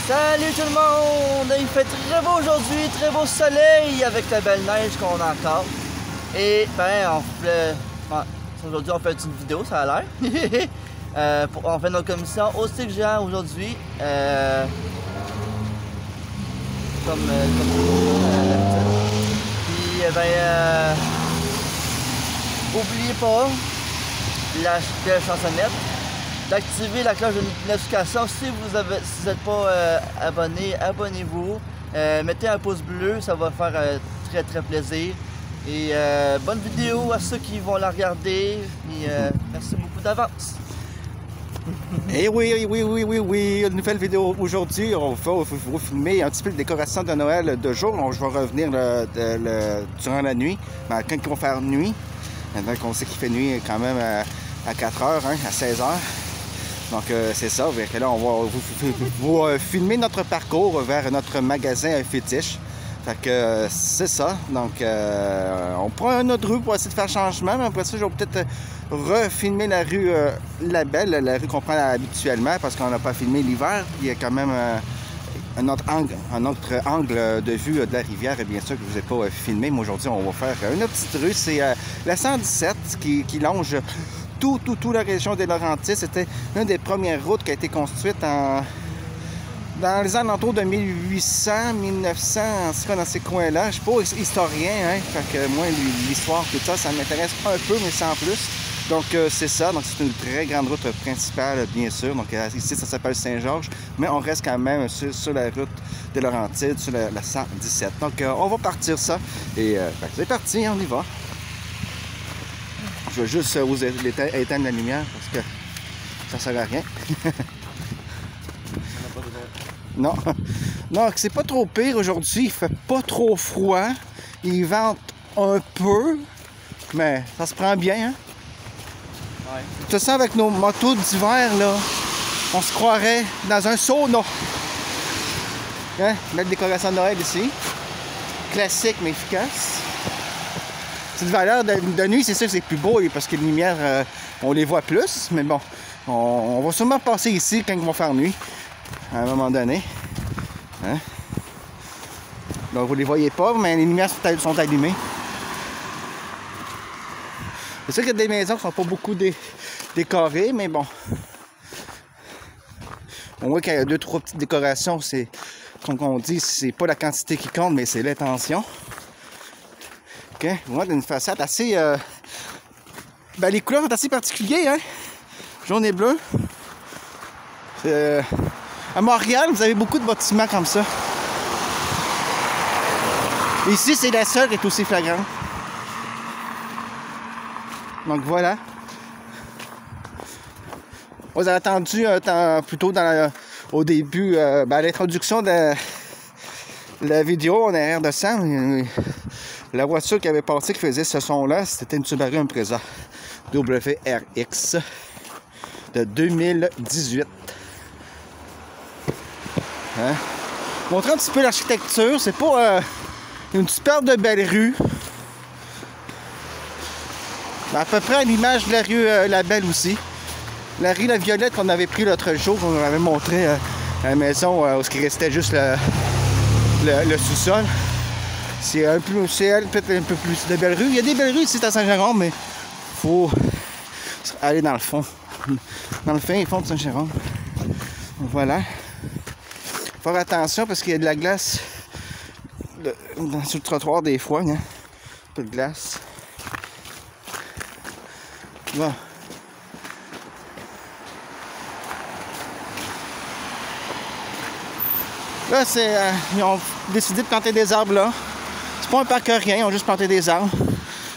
Salut tout le monde! Il fait très beau aujourd'hui, très beau soleil avec la belle neige qu'on a encore. Et ben aujourd'hui on fait une vidéo, ça a l'air. On fait notre commission au cycle géant aujourd'hui. Comme d'habitude. Puis oubliez pas la chansonnette, d'activer la cloche de notification. Si vous n'êtes pas abonné, abonnez-vous. Mettez un pouce bleu, ça va faire très plaisir. Et bonne vidéo à ceux qui vont la regarder. Et, merci beaucoup d'avance. Et oui, une nouvelle vidéo aujourd'hui. On va vous filmer un petit peu de décoration de Noël de jour. Je vais revenir durant la nuit, quand ils vont faire nuit. Maintenant qu'on sait qu'il fait nuit quand même à 4 h, hein, à 16 h. Donc c'est ça. Là, on va vous filmer notre parcours vers notre magasin fétiche. Fait que c'est ça. Donc on prend une autre rue pour essayer de faire changement. Mais après ça, je vais peut-être refilmer la rue La Belle, la rue qu'on prend habituellement, parce qu'on n'a pas filmé l'hiver. Il y a quand même un autre angle de vue de la rivière, et bien sûr que je ne vous ai pas filmé. Mais aujourd'hui, on va faire une petite rue. C'est la 117 qui longe toute la région des Laurentides. C'était une des premières routes qui a été construite dans les alentours de 1800, 1900, en tout cas dans ces coins-là. Je ne suis pas historien, hein, fait que moi, l'histoire, tout ça, ça m'intéresse un peu, mais sans plus. Donc, c'est ça. Donc, c'est une très grande route principale, bien sûr. Donc, ici, ça s'appelle Saint-Georges, mais on reste quand même sur la route des Laurentides, sur la 117. Donc, on va partir ça. Et c'est parti, on y va. Je vais juste vous éteindre la lumière parce que ça sert à rien. Non, c'est pas trop pire aujourd'hui. Il fait pas trop froid. Il vente un peu, mais ça se prend bien, hein? Ouais. Tout ça avec nos motos d'hiver, là, on se croirait dans un sauna. Hein? Mettre décoration de Noël ici. Classique, mais efficace. Cette valeur de nuit, c'est sûr que c'est plus beau parce que les lumières, on les voit plus. Mais bon, on va sûrement passer ici quand ils vont faire nuit. À un moment donné. Hein? Donc vous ne les voyez pas, mais les lumières sont allumées. C'est sûr qu'il y a des maisons qui ne sont pas beaucoup décorées, mais bon. On voit qu'il y a 2-3 petites décorations. C'est, comme on dit, c'est pas la quantité qui compte, mais c'est l'intention. OK? On voit une façade assez... les couleurs sont assez particulières, hein? Jaune et bleu. À Montréal, vous avez beaucoup de bâtiments comme ça. Ici, c'est la seule qui est aussi flagrante. Donc voilà. Vous avez entendu plutôt au début, à l'introduction de la vidéo, en arrière de ça, la voiture qui avait passé, qui faisait ce son-là, c'était une Subaru Impreza WRX de 2018. Hein? Montrer un petit peu l'architecture, c'est pas une super de belle rue. À peu près à l'image de la rue La Belle aussi. La rue La Violette qu'on avait pris l'autre jour, qu'on avait montré à la maison où il restait juste le sous-sol. C'est peut-être un peu plus de belles rues. Il y a des belles rues ici à Saint-Jérôme, mais il faut aller dans le fond. Dans le fin fond de Saint-Jérôme. Voilà. Faire attention parce qu'il y a de la glace sur le trottoir des fois, hein? Un peu de glace. Bon. Là, ils ont décidé de planter des arbres là. C'est pas un parc rien, ils ont juste planté des arbres.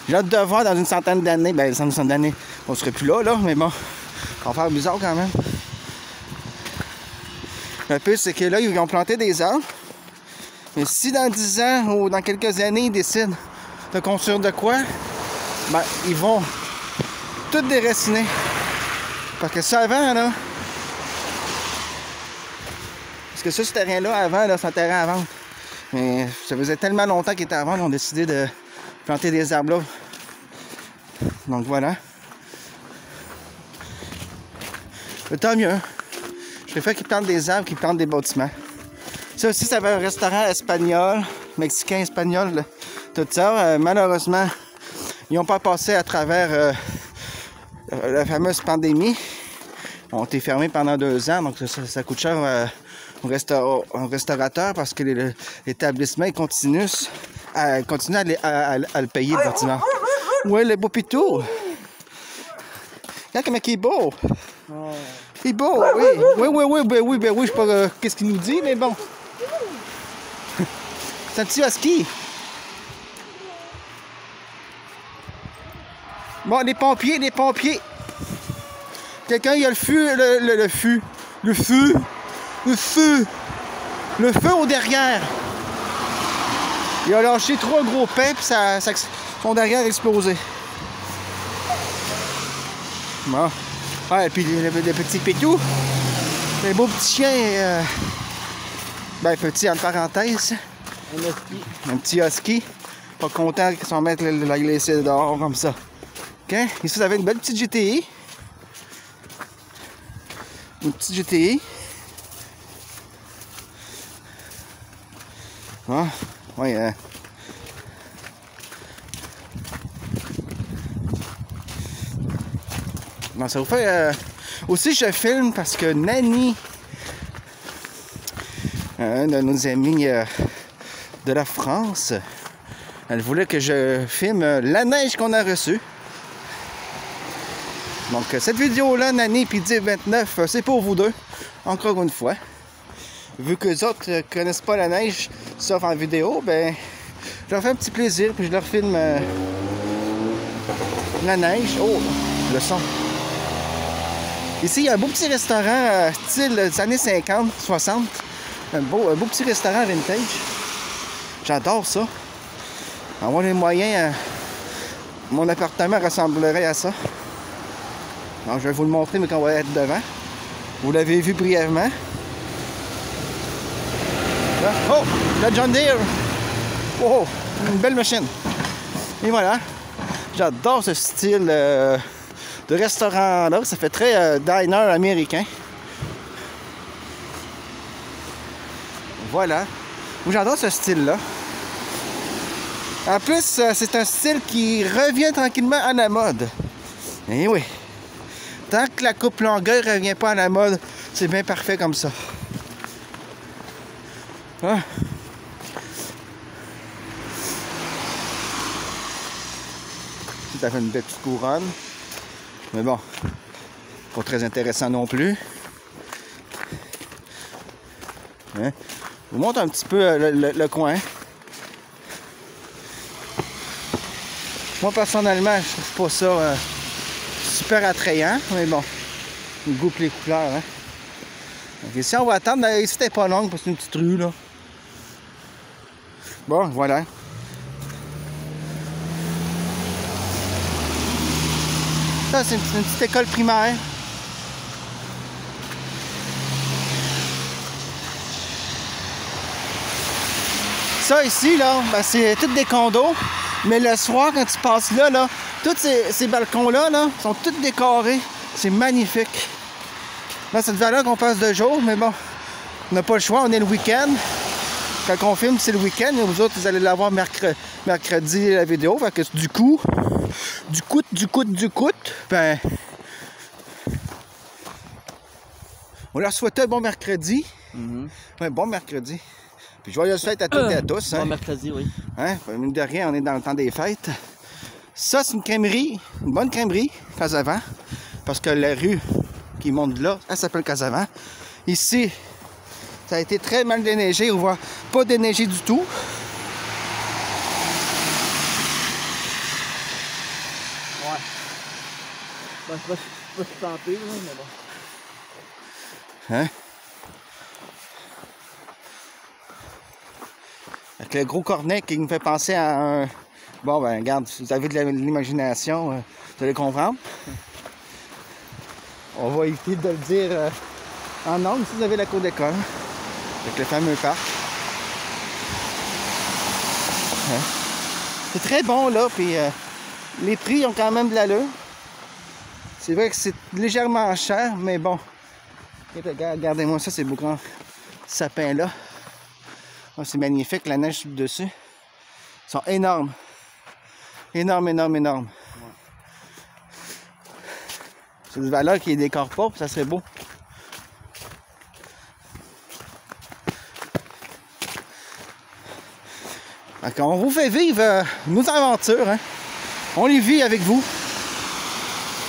J'ai hâte de voir dans une centaine d'années. Ben, dans une centaine d'années, on serait plus là, mais bon. Ça va faire bizarre quand même. Le pire, c'est que là, ils ont planté des arbres. Mais si dans 10 ans ou dans quelques années, ils décident de construire de quoi, ben, ils vont tout déraciner. Parce que ça, avant, là... Parce que ça, ce terrain-là, avant, là, c'est un terrain à vendre. Mais ça faisait tellement longtemps qu'il était à vendre, ils ont décidé de planter des arbres là. Donc, voilà. Mais tant mieux. Je préfère qu'ils plantent des arbres qu'ils plantent des bâtiments. Ça aussi, ça avait un restaurant espagnol, mexicain, espagnol, tout ça. Malheureusement, ils n'ont pas passé à travers la fameuse pandémie. Ils ont été fermés pendant 2 ans, donc ça coûte cher au restaurateur parce que l'établissement continue à le payer, le bâtiment. Ouais, le beau pitou! Regarde comment il est beau! Oh. Il est beau, oui! Oui, je sais pas qu'est-ce qu'il nous dit, mais bon. C'est un petit husky. Bon, les pompiers. Quelqu'un, il y a le feu au derrière. Il a lâché 3 gros pets, puis son derrière a explosé. Bon. Ouais, et puis le petit pétou. Un beau petit chien. Ben, petit, entre parenthèses. Un petit husky. Pas content que son maître l'a laissé dehors comme ça. OK? Ici, vous avez une belle petite GTI. Une petite GTI. Ah, ouais. Bon, ça vous fait... Aussi, je filme parce que Nanny, un de nos amis de la France, elle voulait que je filme la neige qu'on a reçue. Donc, cette vidéo-là, Nanny puis Div 29, c'est pour vous deux, encore une fois. Vu que les autres ne connaissent pas la neige, sauf en vidéo, ben, je leur fais un petit plaisir, puis je leur filme la neige. Oh, le son. Ici, il y a un beau petit restaurant style des années 50, 60. Un beau petit restaurant vintage. J'adore ça. Avoir les moyens, mon appartement ressemblerait à ça. Alors, je vais vous le montrer, mais quand on va être devant. Vous l'avez vu brièvement. Là. Oh, la John Deere. Oh, une belle machine. Et voilà. J'adore ce style de restaurant-là. Ça fait très diner américain. Voilà. J'adore ce style-là. En plus, c'est un style qui revient tranquillement à la mode. Et oui. Tant que la coupe longueur ne revient pas à la mode, c'est bien parfait comme ça. Ah. Ça fait une belle petite couronne. Mais bon, pas très intéressant non plus. Hein? Je vous montre un petit peu le coin. Moi, personnellement, je trouve pas ça super attrayant, mais bon, on coupe les couleurs. Hein? Donc ici, on va attendre. Ici, c'était pas long parce que c'est une petite rue, là. Bon, voilà. Ça, c'est une petite école primaire. Ça, ici, là, ben, c'est tous des condos. Mais le soir, quand tu passes là, tous ces balcons-là sont tous décorés. C'est magnifique. Là, ça devait là qu'on passe de jour, mais bon, on n'a pas le choix, on est le week-end. Quand on filme, c'est le week-end, et vous autres, vous allez l'avoir mercredi, la vidéo. Fait que du coup, ben, on leur souhaite un bon mercredi. Un bon mercredi. Puis joyeuse fête à toutes et à tous. Bon mercredi, oui. Hein? Mine de rien, on est dans le temps des fêtes. Ça, c'est une crèmerie, une bonne crèmerie, Casavant. Parce que la rue qui monte là, elle s'appelle Casavant. Ici, ça a été très mal déneigé, on voit pas déneigé du tout. Ouais. Ben, je sais pas si tenter, là, mais bon. Hein? Avec le gros cornet qui me fait penser à un... Bon, ben, regarde, si vous avez de l'imagination, vous allez comprendre. On va éviter de le dire en angle si vous avez la cour d'école. Avec le fameux parc. Hein? C'est très bon, là, puis les prix ont quand même de l'allure. C'est vrai que c'est légèrement cher, mais bon. Regardez-moi ça, ces beaux grands sapins-là. Oh, c'est magnifique, la neige dessus. Ils sont énormes. Énormes, énormes, énormes. C'est des valeurs qui les décorent pas, puis ça serait beau. On vous fait vivre nos aventures. Hein? On les vit avec vous.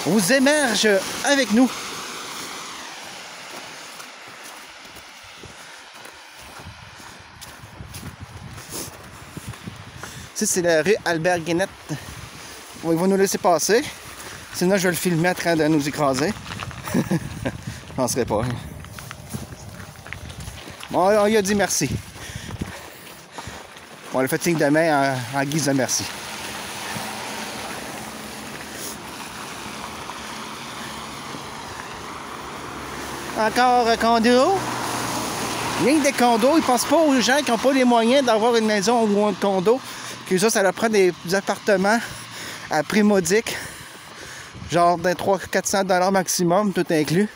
On vous émerge avec nous. Ça, c'est la rue Albert-Guénette. Ils vont nous laisser passer. Sinon, je vais le filmer en train de nous écraser. Je penserais pas. Bon, on lui a dit merci. On le fait signe de main en guise de merci. Encore un condo. Rien que des condos. Ils ne pensent pas aux gens qui n'ont pas les moyens d'avoir une maison ou un condo. Que ça leur prend des appartements à prix modique. Genre d'un 300-400$ maximum, tout inclus.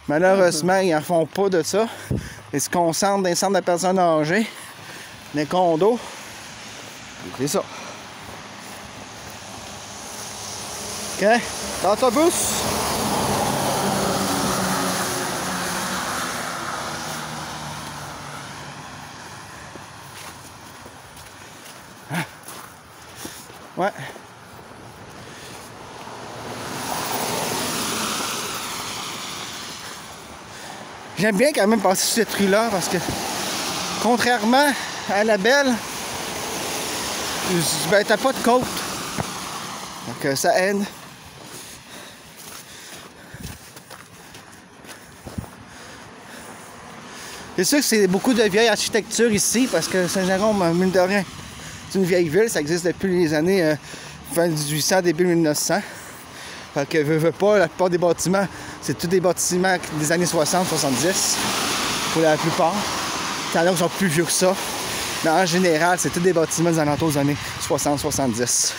Malheureusement, ils n'en font pas de ça. Ils se concentrent dans les centres de personnes âgées, les condos. C'est ça. OK? L'autobus. Ouais. J'aime bien quand même passer sur cette rue-là parce que, contrairement à la belle, ben, t'as pas de côte. Donc ça aide. C'est sûr que c'est beaucoup de vieille architecture ici parce que Saint-Jérôme, mine de rien, c'est une vieille ville. Ça existe depuis les années fin 1800, début 1900. Fait que veux pas, la plupart des bâtiments, c'est tous des bâtiments des années 60-70 pour la plupart. Il y en a qui sont plus vieux que ça. Mais en général, c'est tous des bâtiments des alentours des années 60-70.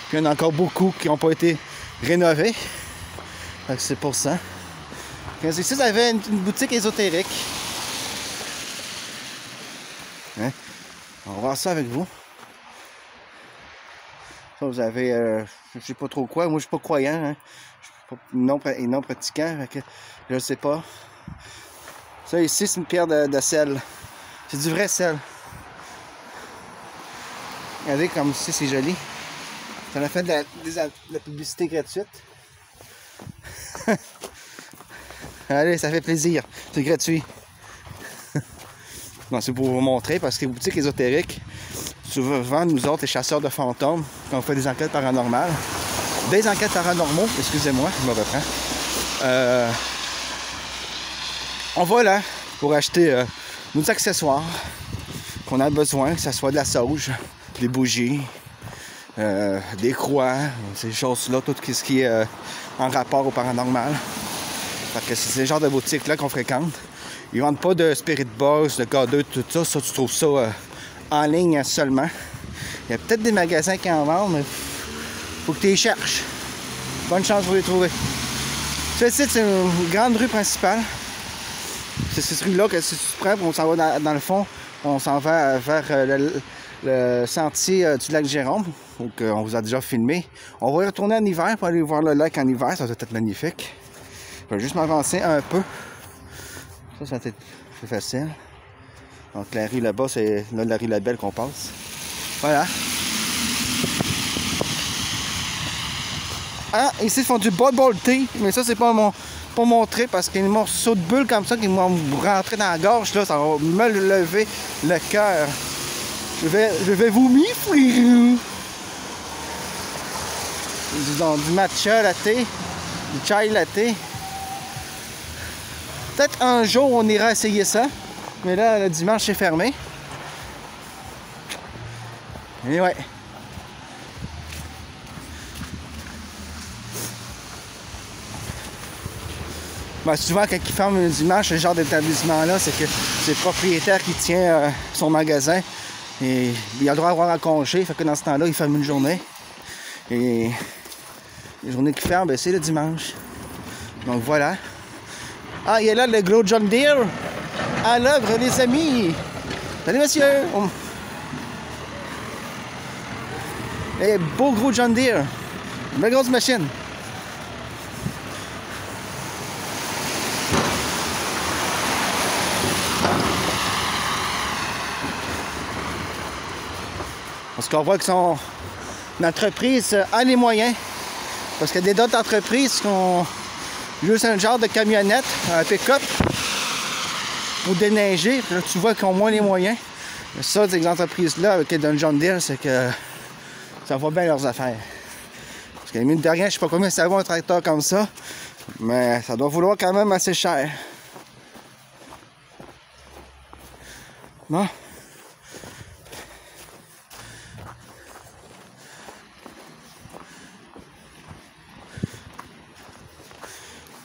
Puis il y en a encore beaucoup qui n'ont pas été rénovés. Fait que c'est pour ça. Ici, vous avez une boutique ésotérique. Hein? On va voir ça avec vous. Ça, vous avez, je sais pas trop quoi. Moi, je suis pas croyant. Hein? Je suis pas non pratiquant. Fait que je sais pas. Ça, ici, c'est une pierre de sel. C'est du vrai sel. Regardez comme ici, c'est joli. Ça a fait de la publicité gratuite. Allez, ça fait plaisir. C'est gratuit. Non, c'est pour vous montrer parce que les boutiques ésotériques, souvent, nous autres, les chasseurs de fantômes, quand on fait des enquêtes paranormales, des enquêtes paranormaux, excusez-moi, je me reprends. On va là pour acheter nos accessoires qu'on a besoin, que ce soit de la sauge, des bougies, des croix, ces choses-là, tout ce qui est en rapport au paranormal. Fait que c'est ce genre de boutiques-là qu'on fréquente. Ils vendent pas de Spirit Box, de K2, tout ça. Ça, tu trouves ça en ligne seulement. Il y a peut-être des magasins qui en vendent, mais faut que tu les cherches. Bonne chance pour les trouver. Ceci, c'est une grande rue principale. C'est cette rue-là que si tu te prends, on s'en va dans le fond, on s'en va vers le sentier du lac Jérôme. Donc, on vous a déjà filmé. On va y retourner en hiver pour aller voir le lac en hiver. Ça doit être magnifique. Je vais juste m'avancer un peu. Ça va être plus facile. Donc la rue là-bas, c'est là la rue Labelle qu'on passe. Voilà. Ah, ici ils font du bubble tea, mais ça c'est pas montré parce qu'il y a un morceau de bulle comme ça qui m'ont rentré dans la gorge là, ça va me lever le cœur. Je vais vomir, frérot. Du matcha latte, du chai latte. Peut-être un jour on ira essayer ça, mais là le dimanche c'est fermé. Et ouais. Ben, souvent quand ils ferment le dimanche, ce genre d'établissement là, c'est que c'est le propriétaire qui tient son magasin et il a le droit d'avoir un congé, fait que dans ce temps-là il ferme une journée. Et les journées qui ferment, ben, c'est le dimanche. Donc voilà. Ah, il est là le gros John Deere à l'œuvre, les amis. Salut, monsieur. Et beau gros John Deere. Une belle grosse machine. Parce qu'on voit que son entreprise a les moyens. Parce qu'il y a d'autres entreprises qui ont juste un genre de camionnette, un pick-up, pour déneiger. Puis là, tu vois qu'ils ont moins les moyens. Mais ça, ces entreprises-là, avec un John Deere, c'est que ça va bien leurs affaires. Parce que mine de rien, je sais pas combien ça vaut un tracteur comme ça, mais ça doit vouloir quand même assez cher. Bon.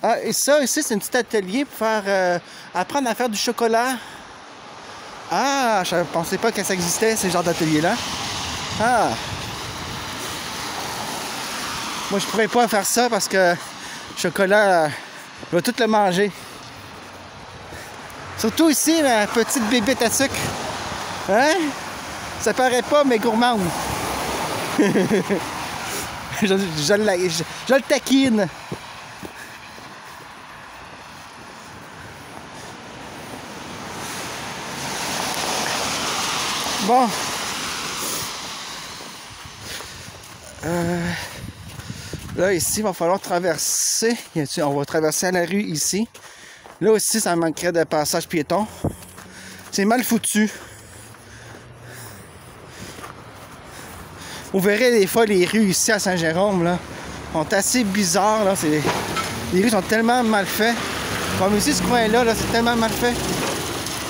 Ah, et ça, ici, c'est un petit atelier pour faire apprendre à faire du chocolat. Ah, je ne pensais pas que ça existait, ce genre d'atelier-là. Ah! Moi, je pourrais pas faire ça parce que le chocolat, je vais tout le manger. Surtout ici, la petite bébête à sucre. Hein? Ça paraît pas, mais gourmande. je le taquine. Bon. Là, ici, il va falloir traverser. On va traverser à la rue ici. Là aussi, ça manquerait de passage piéton. C'est mal foutu. Vous verrez des fois les rues ici à Saint-Jérôme, là, sont assez bizarres. Là. Les rues sont tellement mal faites. Comme ici, ce coin-là, là, c'est tellement mal fait.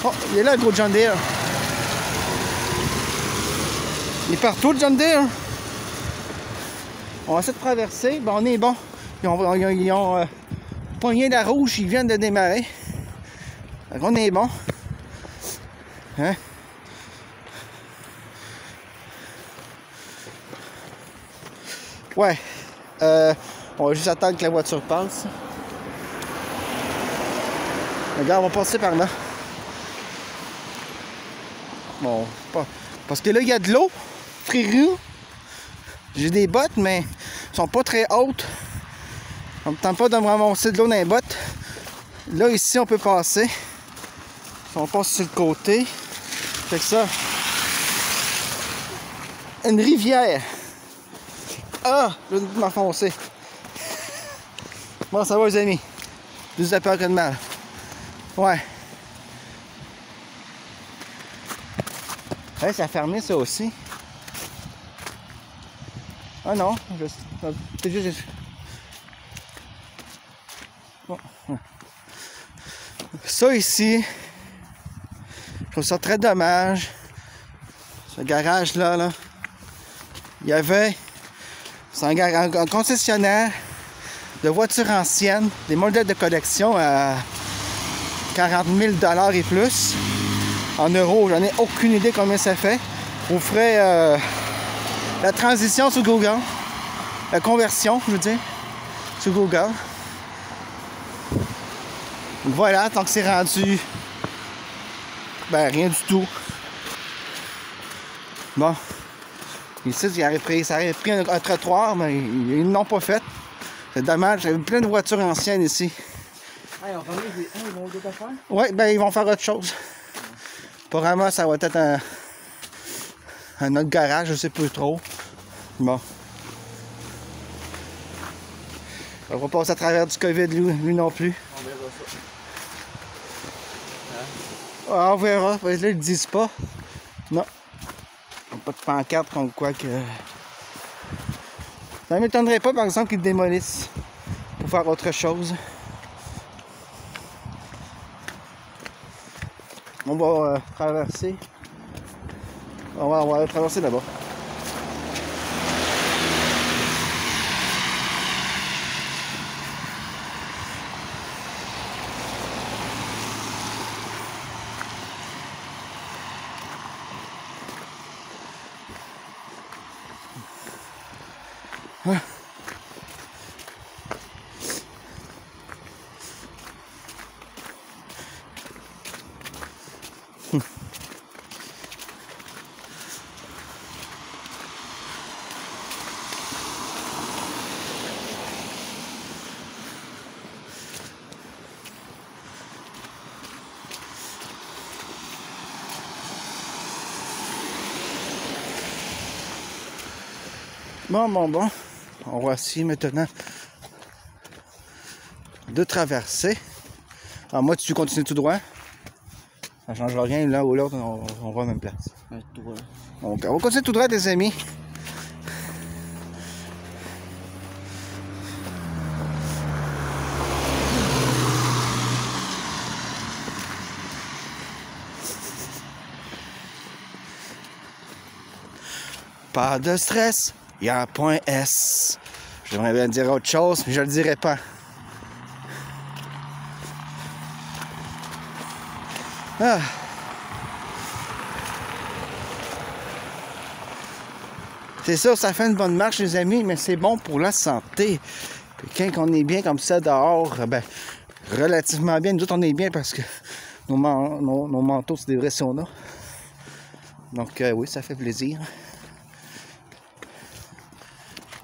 Oh, il est là, le gros John Deere. Il est partout, le John Deere. On va essayer de traverser. Ben, on est bon. Ils ont pogné la rouge. Ils viennent de démarrer. Donc, on est bon. Hein? Ouais. On va juste attendre que la voiture passe. Regarde, on va passer par là. Bon, pas... Parce que là, il y a de l'eau. Frérot. J'ai des bottes, mais elles sont pas très hautes. On ne tente pas de me ramasser de l'eau dans les bottes. Là, ici, on peut passer. On passe sur le côté. Fait que ça. Une rivière. Ah! Je vais m'enfoncer. Bon, ça va, les amis. Plus de peur que de mal. Ouais. Ouais, ça a fermé, ça aussi. Ah non, c'est juste... Bon. Ça ici, je trouve ça très dommage. Ce garage-là, là, il y avait... C'est un concessionnaire de voitures anciennes, des modèles de collection à 40 000 $ et plus. En euros, j'en ai aucune idée combien ça fait. On ferait... la transition sur Google. La conversion, je veux dire, sur Google. Voilà, tant que c'est rendu... Ben, rien du tout. Bon. Ici, ça aurait pris un trottoir, mais ils ne l'ont pas fait. C'est dommage, j'avais plein de voitures anciennes ici. Hey, ils vont d'autres affaires? Oui, ben, ils vont faire autre chose. Apparemment, ça va être un autre garage, je sais pas trop. Bon. On va passer à travers du COVID, lui non plus. On verra ça. Hein? Ah, on verra. Là, ils le disent pas. Non. Pas de pancarte comme quoi que... Ça ne m'étonnerait pas, par exemple, qu'ils le démolissent pour faire autre chose. On va traverser. On va traverser là-bas. Ah. Bon. On va essayer maintenant de traverser. Alors moi, tu continues tout droit. Ça ne changera rien, l'un ou l'autre, on va à la même place. Ouais, tout droit. Donc, on va continuer tout droit, les amis. Pas de stress, il y a un point S. J'aimerais bien dire autre chose, mais je le dirai pas. Ah. C'est sûr, ça fait une bonne marche, les amis, mais c'est bon pour la santé. Puis quand on est bien comme ça dehors, ben, relativement bien. Nous autres, on est bien parce que nos manteaux, c'est des vrais saunas. Donc, oui, ça fait plaisir.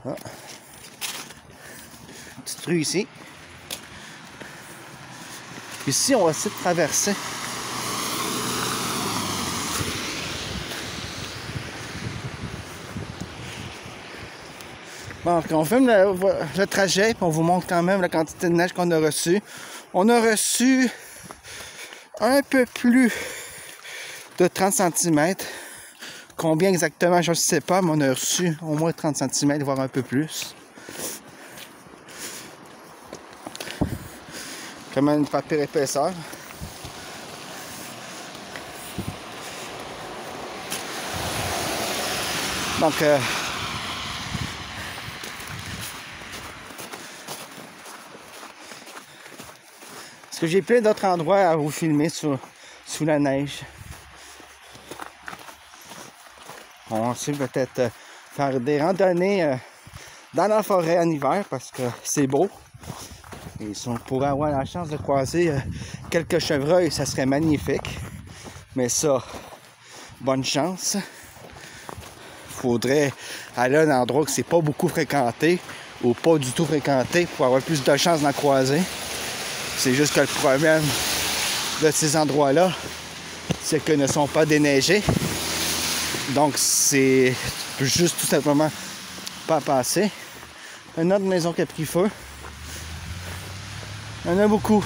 Ah. Petite rue ici. Ici, on va essayer de traverser. Bon, on filme le trajet, puis on vous montre quand même la quantité de neige qu'on a reçue. On a reçu un peu plus de 30 cm. Combien exactement, je ne sais pas, mais on a reçu au moins 30 cm, voire un peu plus. Quand même une pas pire épaisseur. Donc, parce que j'ai plein d'autres endroits à vous filmer sous la neige. On va aussi peut-être faire des randonnées dans la forêt en hiver parce que c'est beau. Et si on pourrait avoir la chance de croiser quelques chevreuils, ça serait magnifique. Mais ça, bonne chance. Faudrait aller à un endroit que c'est pas beaucoup fréquenté ou pas du tout fréquenté pour avoir plus de chances d'en croiser. C'est juste que le problème de ces endroits-là, c'est qu'ils ne sont pas déneigés. Donc, c'est juste tout simplement pas passer. Une autre maison qui a pris feu. Il y en a beaucoup.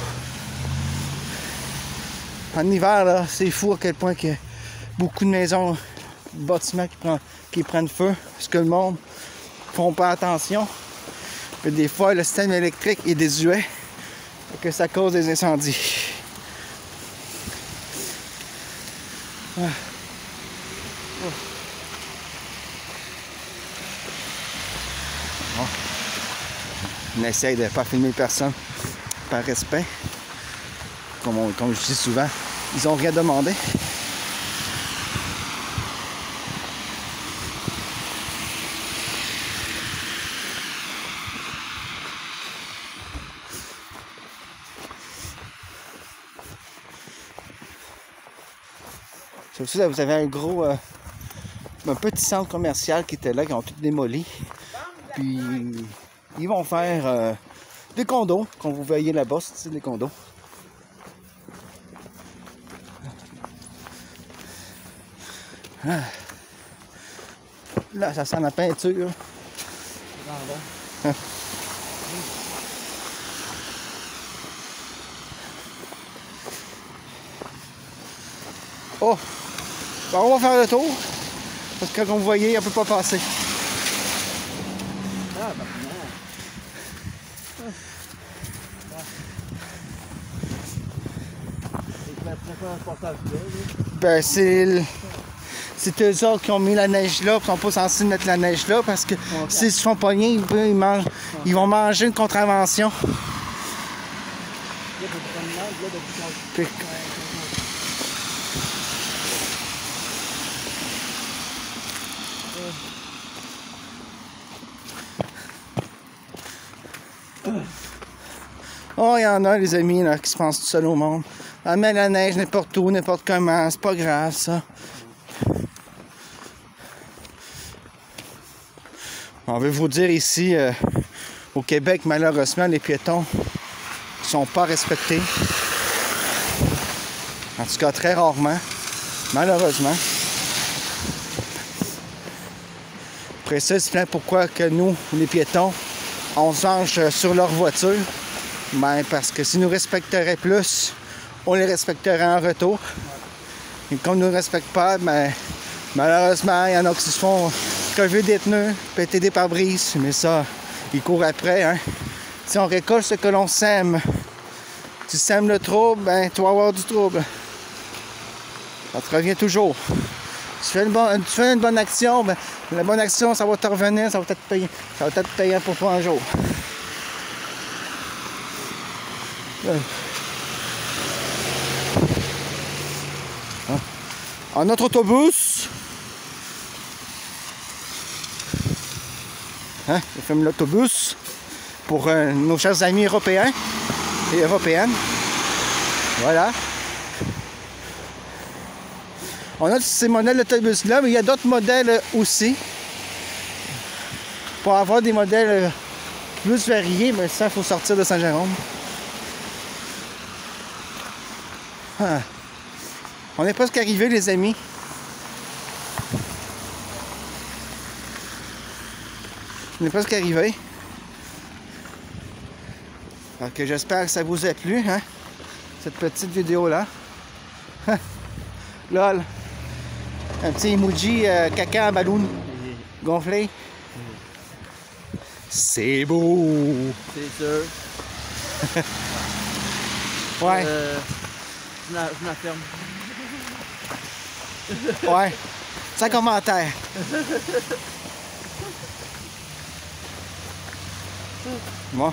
En hiver, là, c'est fou à quel point il y a beaucoup de maisons, de bâtiments qui prennent feu. Parce que le monde ne font pas attention. Et des fois, le système électrique est désuet. Et que ça cause des incendies. Ah. Bon. On essaye de ne pas filmer personne par respect. Comme je dis souvent, ils n'ont rien demandé. Aussi, là, vous avez un petit centre commercial qui était là, qui ont tout démoli. Puis ils vont faire des condos, comme vous voyez là-bas, c'est des condos. Ah. Là, ça sent la peinture. Ah. Oh! Bon, on va faire le tour. Parce que comme vous voyez, on ne peut pas passer. Ah, ben non. Ben, c'est eux autres qui ont mis la neige là, ils sont pas censés mettre la neige là parce que s'ils se font pogner, ils vont manger une contravention. Puis, oh, il y en a, les amis, là, qui se pensent tout seuls au monde. Elle met la neige n'importe où, n'importe comment, c'est pas grave ça. On veut vous dire ici, au Québec, malheureusement, les piétons ne sont pas respectés. En tout cas, très rarement, malheureusement. Après ça, c'est plein pourquoi que nous, les piétons, on se venge sur leur voiture. Ben, parce que s'ils nous respecteraient plus, on les respecterait en retour. Et comme ils ne nous respectent pas, ben, malheureusement, il y en a qui se font crever des pneus, péter des pare-brises. Mais ça, ils courent après. Hein. Si on récolte ce que l'on sème, tu sèmes le trouble, ben, tu vas avoir du trouble. Ça te revient toujours. Tu fais une bonne action, ben, la bonne action, ça va te revenir, ça va peut-être payer. Ça va peut-être payer pour un jour. En notre autobus, hein, je filme l'autobus pour nos chers amis européens et européennes. Voilà. On a ces modèles d'autobus-là, mais il y a d'autres modèles aussi. Pour avoir des modèles plus variés, mais ça, il faut sortir de Saint-Jérôme. Ah. On est presque arrivé, les amis. On est presque arrivé. Donc, j'espère que ça vous a plu, hein, cette petite vidéo-là. Lol. Un petit emoji caca en ballon gonflé. C'est beau. C'est sûr. Ouais. Je m'affirme. Ouais. Sans commentaire. Bon.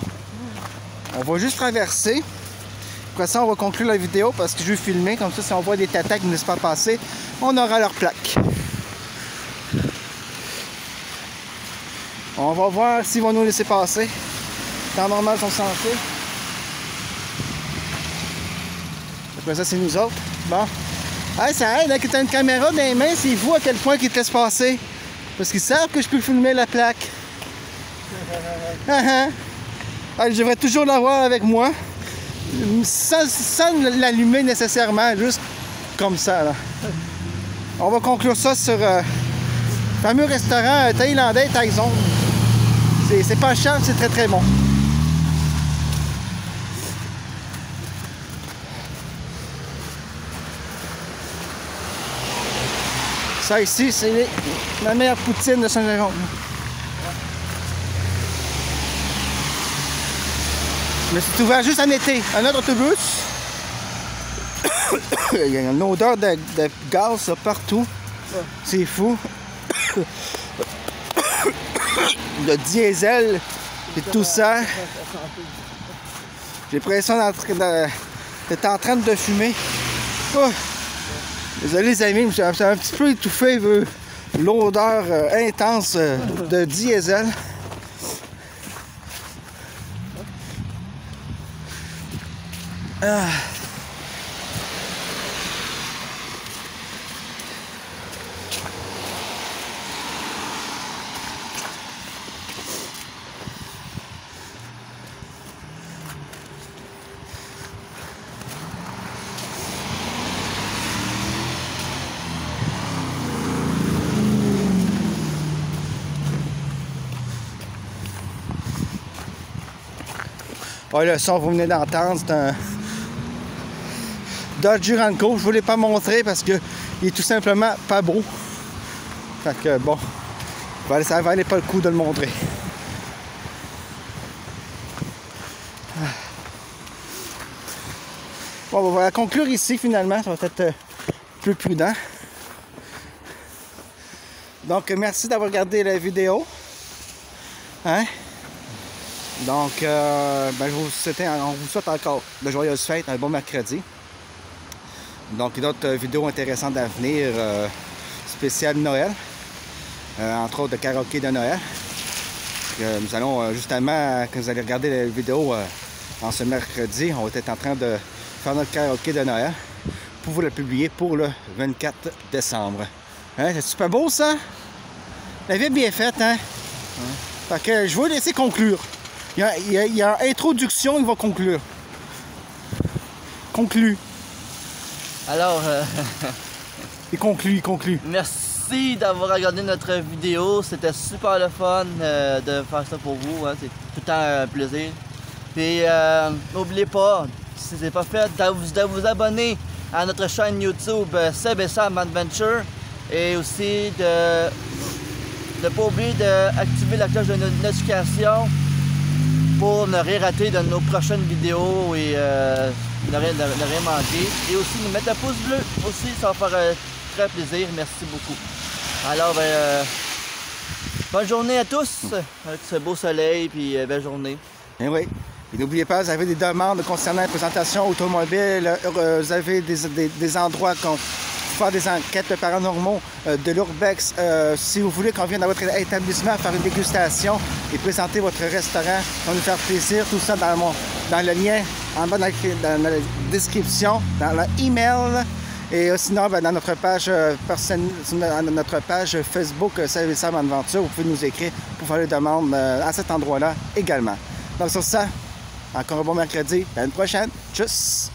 On va juste traverser. Après ça, on va conclure la vidéo parce que je vais filmer. Comme ça, si on voit des tatas qui ne laissent pas passer, on aura leur plaque. On va voir s'ils vont nous laisser passer. Temps normal, ils sont censés. Après ça, c'est nous autres. Bon. Hey, ça aide, hein, que tu as une caméra dans les mains, c'est fou à quel point qu'ils te laissent passer. Parce qu'ils savent que je peux filmer la plaque. Je devrais toujours l'avoir avec moi. Sans l'allumer nécessairement, juste comme ça. Là. On va conclure ça sur le fameux restaurant thaïlandais Thaizone. C'est pas cher, c'est très très bon. Ça ici, c'est la meilleure poutine de Saint-Jérôme. Mais c'est ouvert juste en été. Un autre autobus. Il y a une odeur de gaz là, partout. C'est fou. Le diesel et tout ça. J'ai l'impression d'être en train de fumer. Oh. Désolé les amis, je suis un petit peu étouffé vu l'odeur intense de diesel. Ah. Oh, le son, vous venez d'entendre, c'est un Dodge Durango. Je ne vous l'ai pas montré parce qu'il est tout simplement pas beau. Fait que bon, ça valait pas le coup de le montrer. Bon, on va conclure ici finalement, ça va être plus prudent. Donc, merci d'avoir regardé la vidéo. Hein? Donc, on vous souhaite encore de joyeuses fêtes, un bon mercredi. Donc, d'autres vidéos intéressantes à venir, spéciales Noël, entre autres de karaoké de Noël. Nous allons justement, quand vous allez regarder la vidéo en ce mercredi, on va être en train de faire notre karaoké de Noël pour vous le publier pour le 24 décembre. Hein, c'est super beau ça? La vie est bien faite, hein? Fait que je vais laisser conclure. Il y a introduction, il va conclure. Conclu. Alors, Il conclut. merci d'avoir regardé notre vidéo. C'était super le fun de faire ça pour vous. Hein. C'est tout le temps un plaisir. Puis, n'oubliez pas, si ce n'est pas fait, de vous abonner à notre chaîne YouTube Seb et Sam Adventure. Et aussi de ne pas oublier d'activer la cloche de notification pour ne rien rater de nos prochaines vidéos et ne rien manquer. Et aussi nous mettre un pouce bleu aussi, ça va faire très plaisir. Merci beaucoup. Alors, bonne journée à tous avec ce beau soleil puis belle journée. Et oui. Et n'oubliez pas, vous avez des demandes concernant la présentation automobile, vous avez des endroits pour faire des enquêtes paranormaux de l'Urbex. Si vous voulez qu'on vienne dans votre établissement faire une dégustation et présenter votre restaurant, ça va nous faire plaisir. Tout ça dans le lien en bas dans la description, dans l'email. Et sinon, dans notre page Facebook Seb et Sam Adventure, vous pouvez nous écrire pour faire les demandes à cet endroit-là également. Donc sur ça, encore un bon mercredi. À une prochaine. Tchuss!